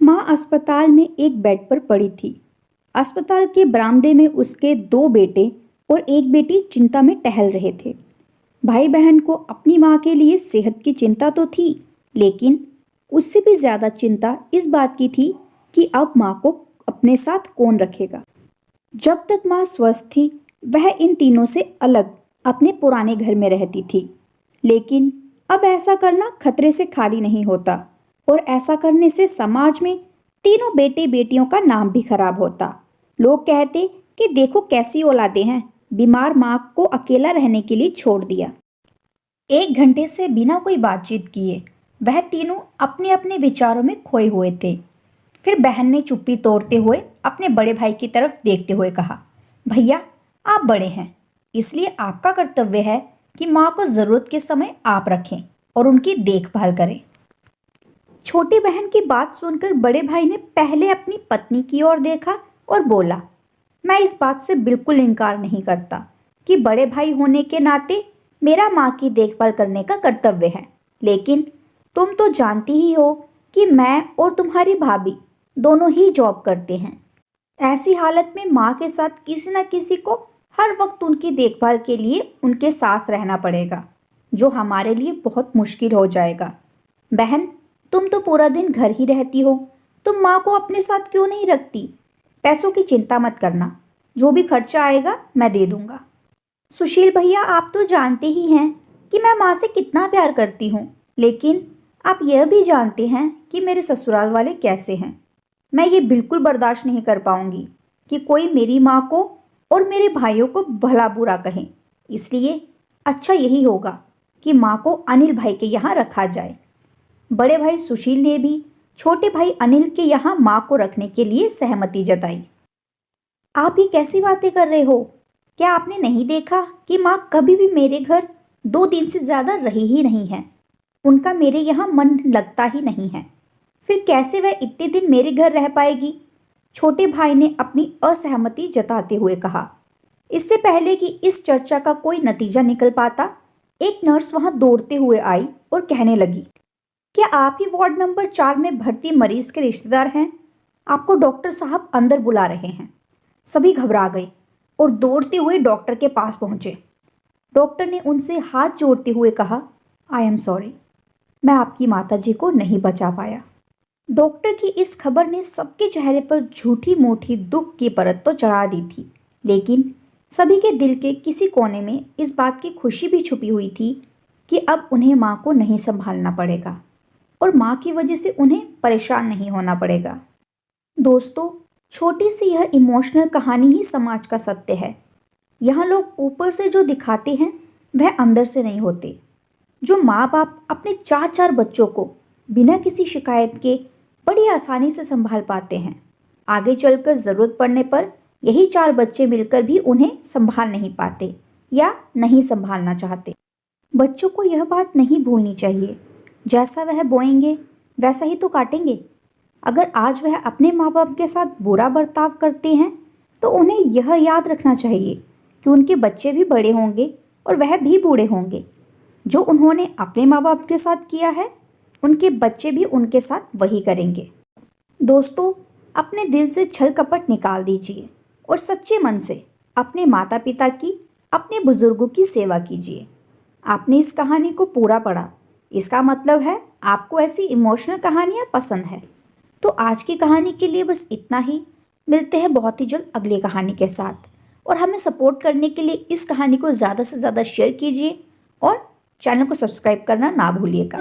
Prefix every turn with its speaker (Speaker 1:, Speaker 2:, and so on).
Speaker 1: माँ अस्पताल में एक बेड पर पड़ी थी। अस्पताल के बरामदे में उसके दो बेटे और एक बेटी चिंता में टहल रहे थे। भाई बहन को अपनी माँ के लिए सेहत की चिंता तो थी, लेकिन उससे भी ज्यादा चिंता इस बात की थी कि अब माँ को अपने साथ कौन रखेगा। जब तक माँ स्वस्थ थी, वह इन तीनों से अलग अपने पुराने घर में रहती थी। लेकिन अब ऐसा करना खतरे से खाली नहीं होता, और ऐसा करने से समाज में तीनों बेटे बेटियों का नाम भी खराब होता। लोग कहते कि देखो कैसी औलादें हैं, बीमार माँ को अकेला रहने के लिए छोड़ दिया। 1 घंटे से बिना कोई बातचीत किए वह तीनों अपने अपने विचारों में खोए हुए थे। फिर बहन ने चुप्पी तोड़ते हुए अपने बड़े भाई की तरफ देखते हुए कहा, भैया, आप बड़े हैं, इसलिए आपका कर्तव्य है कि माँ को जरूरत के समय आप रखें और उनकी देखभाल करें। छोटी बहन की बात सुनकर बड़े भाई ने पहले अपनी पत्नी की ओर देखा और बोला, मैं इस बात से बिल्कुल इनकार नहीं करता कि बड़े भाई होने के नाते मेरा माँ की देखभाल करने का कर्तव्य है, लेकिन तुम तो जानती ही हो कि मैं और तुम्हारी भाभी दोनों ही जॉब करते हैं। ऐसी हालत में माँ के साथ किसी न किसी को हर वक्त उनकी देखभाल के लिए उनके साथ रहना पड़ेगा, जो हमारे लिए बहुत मुश्किल हो जाएगा। बहन, तुम तो पूरा दिन घर ही रहती हो, तुम माँ को अपने साथ क्यों नहीं रखती? पैसों की चिंता मत करना, जो भी खर्चा आएगा मैं दे दूंगा। सुशील भैया, आप तो जानते ही हैं कि मैं माँ से कितना प्यार करती हूँ, लेकिन आप यह भी जानते हैं कि मेरे ससुराल वाले कैसे हैं। मैं ये बिल्कुल बर्दाश्त नहीं कर पाऊंगी कि कोई मेरी माँ को और मेरे भाइयों को भला बुरा कहे। इसलिए अच्छा यही होगा कि माँ को अनिल भाई के यहाँ रखा जाए। बड़े भाई सुशील ने भी छोटे भाई अनिल के यहाँ माँ को रखने के लिए सहमति जताई। आप ये कैसी बातें कर रहे हो? क्या आपने नहीं देखा कि माँ कभी भी मेरे घर 2 दिन से ज़्यादा रही ही नहीं है? उनका मेरे यहाँ मन लगता ही नहीं है, फिर कैसे वह इतने दिन मेरे घर रह पाएगी? छोटे भाई ने अपनी असहमति जताते हुए कहा। इससे पहले कि इस चर्चा का कोई नतीजा निकल पाता, एक नर्स वहां दौड़ते हुए आई और कहने लगी, क्या आप ही वार्ड नंबर 4 में भर्ती मरीज के रिश्तेदार हैं? आपको डॉक्टर साहब अंदर बुला रहे हैं। सभी घबरा गए और दौड़ते हुए डॉक्टर के पास पहुंचे। डॉक्टर ने उनसे हाथ जोड़ते हुए कहा, आई एम सॉरी, मैं आपकी माताजी को नहीं बचा पाया। डॉक्टर की इस खबर ने सबके चेहरे पर झूठी मूठी दुख की परत तो चढ़ा दी थी, लेकिन सभी के दिल के किसी कोने में इस बात की खुशी भी छुपी हुई थी कि अब उन्हें माँ को नहीं संभालना पड़ेगा और माँ की वजह से उन्हें परेशान नहीं होना पड़ेगा। दोस्तों, छोटी सी यह इमोशनल कहानी ही समाज का सत्य है। यहाँ लोग ऊपर से जो दिखाते हैं वह अंदर से नहीं होते। जो माँ बाप अपने 4-4 बच्चों को बिना किसी शिकायत के बड़ी आसानी से संभाल पाते हैं, आगे चलकर ज़रूरत पड़ने पर यही 4 बच्चे मिलकर भी उन्हें संभाल नहीं पाते या नहीं संभालना चाहते। बच्चों को यह बात नहीं भूलनी चाहिए, जैसा वह बोएंगे वैसा ही तो काटेंगे। अगर आज वह अपने माँ बाप के साथ बुरा बर्ताव करते हैं, तो उन्हें यह याद रखना चाहिए कि उनके बच्चे भी बड़े होंगे और वह भी बूढ़े होंगे। जो उन्होंने अपने माँ बाप के साथ किया है, उनके बच्चे भी उनके साथ वही करेंगे। दोस्तों, अपने दिल से छल कपट निकाल दीजिए और सच्चे मन से अपने माता पिता की, अपने बुजुर्गों की सेवा कीजिए। आपने इस कहानी को पूरा पढ़ा, इसका मतलब है आपको ऐसी इमोशनल कहानियाँ पसंद है। तो आज की कहानी के लिए बस इतना ही। मिलते हैं बहुत ही जल्द अगली कहानी के साथ, और हमें सपोर्ट करने के लिए इस कहानी को ज़्यादा से ज़्यादा शेयर कीजिए और चैनल को सब्सक्राइब करना ना भूलिएगा।